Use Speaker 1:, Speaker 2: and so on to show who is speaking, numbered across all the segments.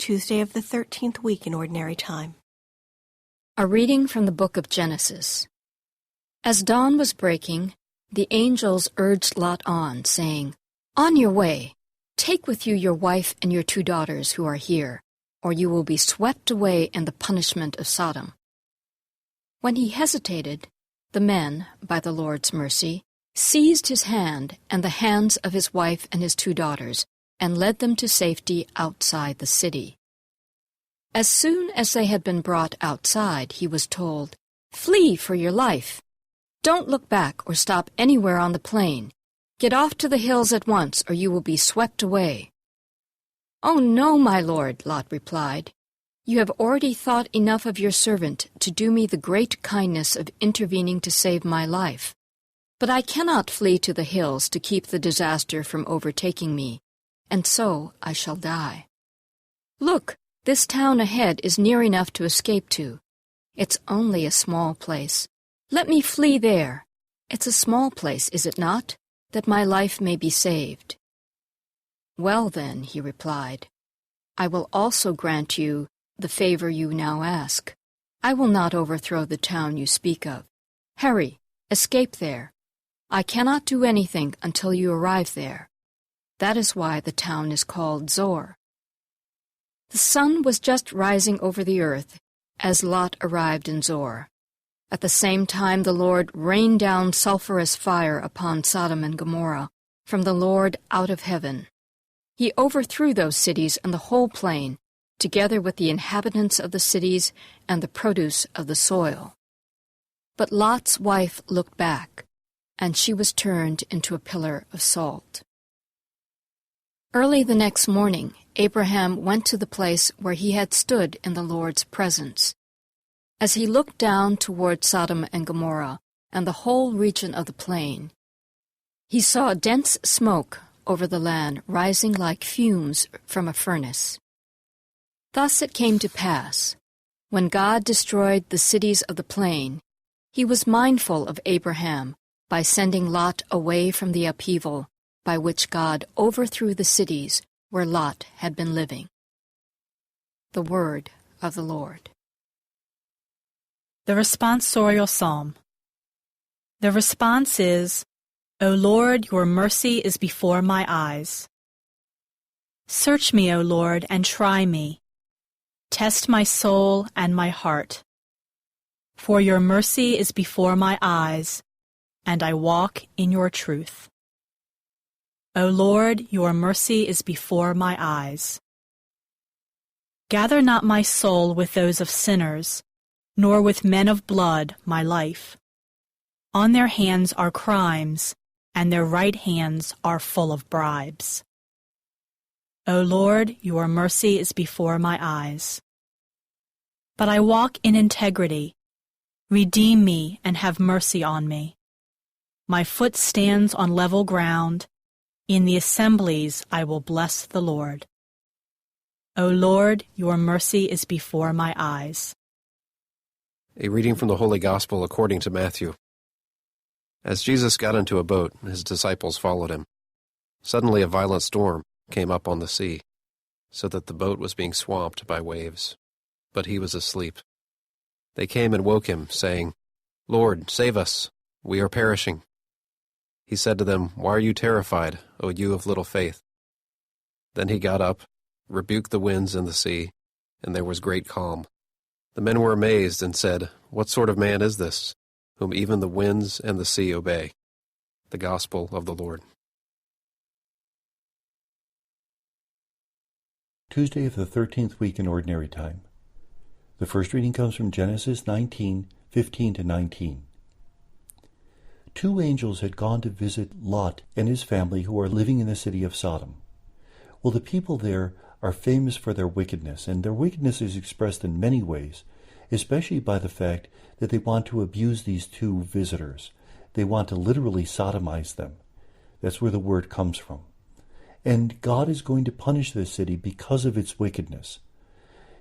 Speaker 1: Tuesday of the 13th week in Ordinary Time.
Speaker 2: A reading from the book of Genesis. As dawn was breaking, the angels urged Lot on, saying, "On your way, take with you your wife and your 2 daughters who are here, or you will be swept away in the punishment of Sodom." When he hesitated, the men, by the Lord's mercy, seized his hand and the hands of his wife and his 2 daughters, and led them to safety outside the city. As soon as they had been brought outside, he was told, "Flee for your life. Don't look back or stop anywhere on the plain. Get off to the hills at once, or you will be swept away." "Oh, no, my lord," Lot replied. "You have already thought enough of your servant to do me the great kindness of intervening to save my life. But I cannot flee to the hills to keep the disaster from overtaking me, and so I shall die. Look, this town ahead is near enough to escape to. It's only a small place. Let me flee there. It's a small place, is it not, that my life may be saved?" "Well then," he replied, "I will also grant you the favor you now ask. I will not overthrow the town you speak of. Hurry, escape there. I cannot do anything until you arrive there. That is why the town is called Zoar." The sun was just rising over the earth as Lot arrived in Zoar. At the same time the Lord rained down sulphurous fire upon Sodom and Gomorrah from the Lord out of heaven. He overthrew those cities and the whole plain, together with the inhabitants of the cities and the produce of the soil. But Lot's wife looked back, and she was turned into a pillar of salt. Early the next morning, Abraham went to the place where he had stood in the Lord's presence. As he looked down toward Sodom and Gomorrah and the whole region of the plain, he saw dense smoke over the land rising like fumes from a furnace. Thus it came to pass, when God destroyed the cities of the plain, he was mindful of Abraham by sending Lot away from the upheaval by which God overthrew the cities where Lot had been living. The word of the Lord.
Speaker 3: The responsorial psalm. The response is, "O Lord, your mercy is before my eyes. Search me, O Lord, and try me. Test my soul and my heart. For your mercy is before my eyes, and I walk in your truth. O Lord, your mercy is before my eyes. Gather not my soul with those of sinners, nor with men of blood my life. On their hands are crimes, and their right hands are full of bribes. O Lord, your mercy is before my eyes. But I walk in integrity. Redeem me and have mercy on me. My foot stands on level ground. In the assemblies I will bless the Lord. O Lord, your mercy is before my eyes."
Speaker 4: A reading from the Holy Gospel according to Matthew. As Jesus got into a boat, his disciples followed him. Suddenly a violent storm came up on the sea, so that the boat was being swamped by waves. But he was asleep. They came and woke him, saying, "Lord, save us! We are perishing." He said to them, "Why are you terrified, O you of little faith?" Then he got up, rebuked the winds and the sea, and there was great calm. The men were amazed and said, "What sort of man is this, whom even the winds and the sea obey?" The Gospel of the Lord.
Speaker 5: Tuesday of the 13th week in Ordinary Time. The first reading comes from Genesis 19:15-19. 2 angels had gone to visit Lot and his family who are living in the city of Sodom. Well, the people there are famous for their wickedness, and their wickedness is expressed in many ways, especially by the fact that they want to abuse these 2 visitors. They want to literally sodomize them. That's where the word comes from. And God is going to punish this city because of its wickedness.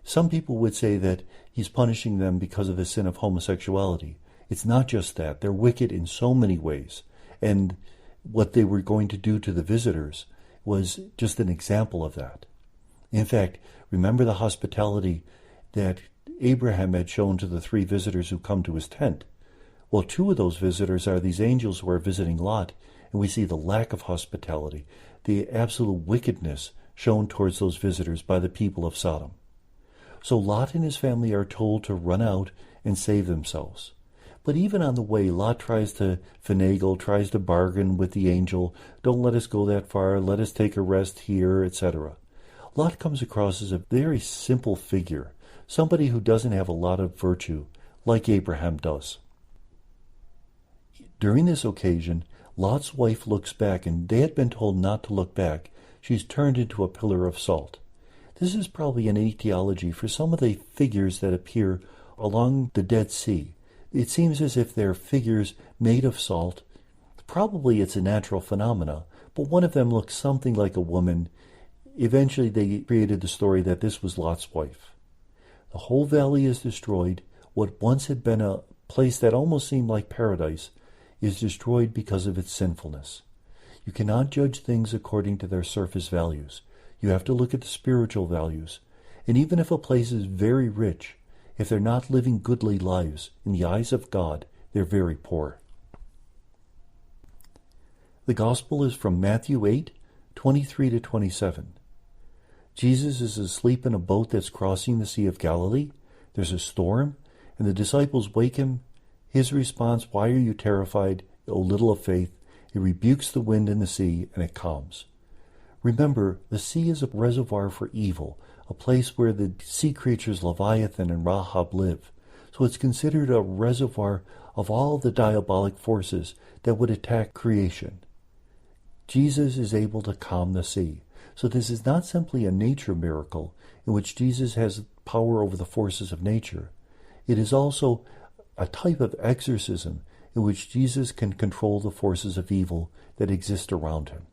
Speaker 5: Some people would say that he's punishing them because of the sin of homosexuality. It's not just that. They're wicked in so many ways. And what they were going to do to the visitors was just an example of that. In fact, remember the hospitality that Abraham had shown to the 3 visitors who come to his tent. Well, 2 of those visitors are these angels who are visiting Lot, and we see the lack of hospitality, the absolute wickedness shown towards those visitors by the people of Sodom. So Lot and his family are told to run out and save themselves. But even on the way, Lot tries to finagle, tries to bargain with the angel. Don't let us go that far. Let us take a rest here, etc. Lot comes across as a very simple figure, somebody who doesn't have a lot of virtue, like Abraham does. During this occasion, Lot's wife looks back, and they had been told not to look back. She's turned into a pillar of salt. This is probably an etiology for some of the figures that appear along the Dead Sea. It seems as if they're figures made of salt. Probably it's a natural phenomena, but one of them looks something like a woman. Eventually they created the story that this was Lot's wife. The whole valley is destroyed. What once had been a place that almost seemed like paradise is destroyed because of its sinfulness. You cannot judge things according to their surface values. You have to look at the spiritual values. And even if a place is very rich, if they're not living goodly lives, in the eyes of God, they're very poor. The Gospel is from Matthew 8:23-27. Jesus is asleep in a boat that's crossing the Sea of Galilee. There's a storm, and the disciples wake him. His response, "Why are you terrified, O little of faith?" He rebukes the wind and the sea, and it calms. Remember, the sea is a reservoir for evil, a place where the sea creatures Leviathan and Rahab live. So it's considered a reservoir of all the diabolic forces that would attack creation. Jesus is able to calm the sea. So this is not simply a nature miracle in which Jesus has power over the forces of nature. It is also a type of exorcism in which Jesus can control the forces of evil that exist around him.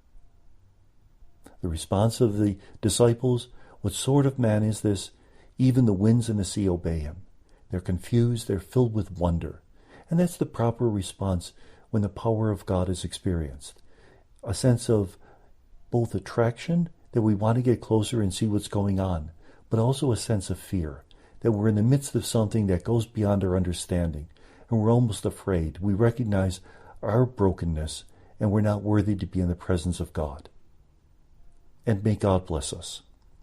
Speaker 5: The response of the disciples, "What sort of man is this? Even the winds and the sea obey him." They're confused, they're filled with wonder. And that's the proper response when the power of God is experienced. A sense of both attraction, that we want to get closer and see what's going on, but also a sense of fear, that we're in the midst of something that goes beyond our understanding, and we're almost afraid. We recognize our brokenness, and we're not worthy to be in the presence of God. And may God bless us.